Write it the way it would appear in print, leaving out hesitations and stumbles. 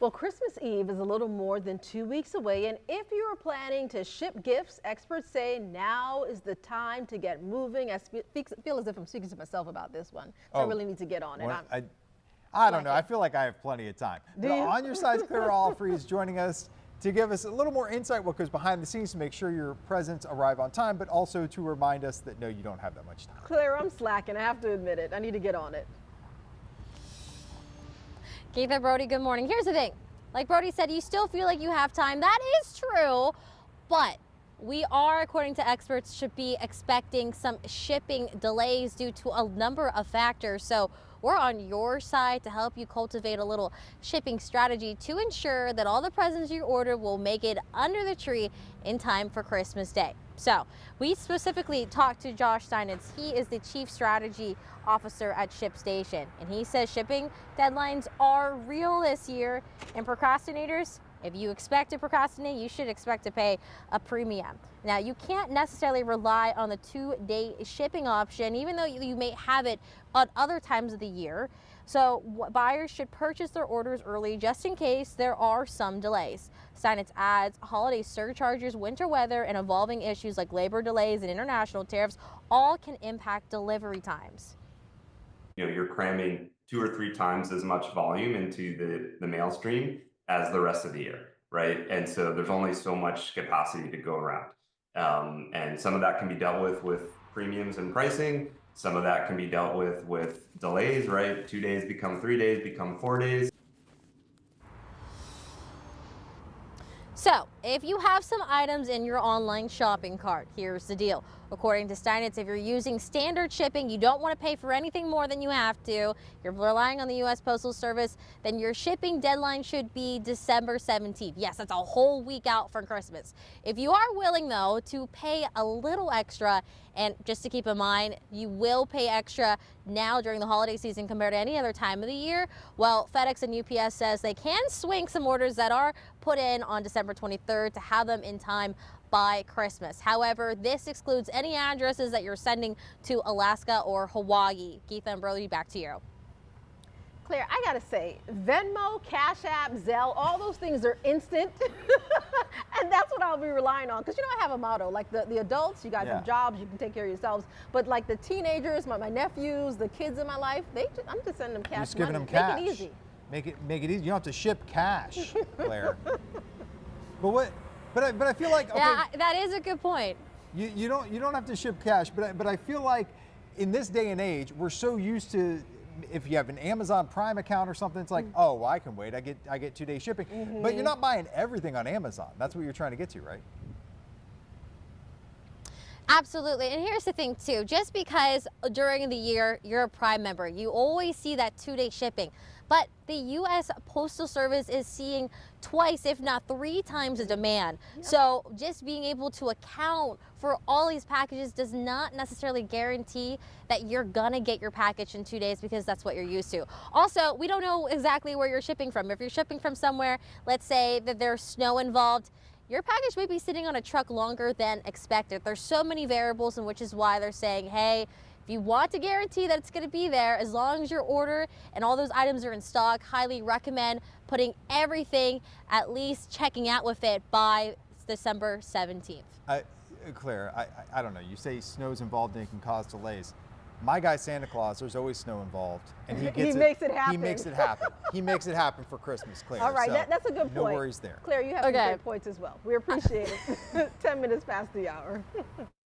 Well, Christmas Eve is a little more than 2 weeks away, and if you are planning to ship gifts, experts say now is the time to get moving. I feel as if I'm speaking to myself about this one, so I really need to get on it. I don't know. I feel like I have plenty of time. On Your Side's Clara Allfrey is joining us to give us a little more insight what goes behind the scenes to make sure your presents arrive on time, but also to remind us that no, you don't have that much time. Clara, I'm slacking. I have to admit it. I need to get on it. Keith and Brody, good morning. Here's the thing. Like Brody said, you still feel like you have time. That is true, but we are, according to experts, should be expecting some shipping delays due to a number of factors. So we're on your side to help you cultivate a little shipping strategy to ensure that all the presents you order will make it under the tree in time for Christmas Day. So we specifically talked to Josh Steinitz. He is the Chief Strategy Officer at ShipStation, and he says shipping deadlines are real this year, and procrastinators, if you expect to procrastinate, you should expect to pay a premium. Now, you can't necessarily rely on the 2-day shipping option, even though you may have it on other times of the year. So buyers should purchase their orders early just in case there are some delays. Steinitz adds holiday surcharges, winter weather, and evolving issues like labor delays and international tariffs all can impact delivery times. You know, you're cramming 2 or 3 times as much volume into the mail stream as the rest of the year, right? And so there's only so much capacity to go around. And some of that can be dealt with premiums and pricing. Some of that can be dealt with delays, right? 2 days become 3 days, become 4 days. So, if you have some items in your online shopping cart, here's the deal. According to Steinitz, if you're using standard shipping, you don't want to pay for anything more than you have to, you're relying on the U.S. Postal Service, then your shipping deadline should be December 17th. Yes, that's a whole week out from Christmas. If you are willing, though, to pay a little extra, and just to keep in mind, you will pay extra now during the holiday season compared to any other time of the year, well, FedEx and UPS says they can swing some orders that are put in on December 23rd to have them in time by Christmas. However, this excludes any addresses that you're sending to Alaska or Hawaii. Keith and Brody, back to you. Claire, I gotta say, Venmo, Cash App, Zelle, all those things are instant. And that's what I'll be relying on. Because, you know, I have a motto, like the adults, you guys have jobs, you can take care of yourselves. But like the teenagers, my nephews, the kids in my life, I'm just sending them cash. Just giving money. them cash. Make it easy. Make it easy. You don't have to ship cash, Claire. But I feel like, okay, yeah, that is a good point. You don't have to ship cash, but I feel like in this day and age, we're so used to, if you have an Amazon Prime account or something, it's like, oh, well, I can wait. I get 2-day shipping. But you're not buying everything on Amazon. That's what you're trying to get to, right? Absolutely. And here's the thing, too. Just because during the year you're a Prime member, you always see that 2-day shipping. But the U.S. Postal Service is seeing twice, if not 3 times the demand. Yep. So just being able to account for all these packages does not necessarily guarantee that you're going to get your package in 2 days because that's what you're used to. Also, we don't know exactly where you're shipping from. If you're shipping from somewhere, let's say that there's snow involved, your package may be sitting on a truck longer than expected. There's so many variables, and which is why they're saying, hey, if you want to guarantee that it's going to be there, as long as your order and all those items are in stock, highly recommend putting everything, at least checking out with it by December 17th. Claire, I don't know. You say snow's involved and it can cause delays. My guy Santa Claus, there's always snow involved, and he makes it happen. He makes it happen. He makes it happen for Christmas, Claire. All right, so that's a good point. No worries there. Claire, you have some great points as well. We appreciate it. 10 minutes past the hour.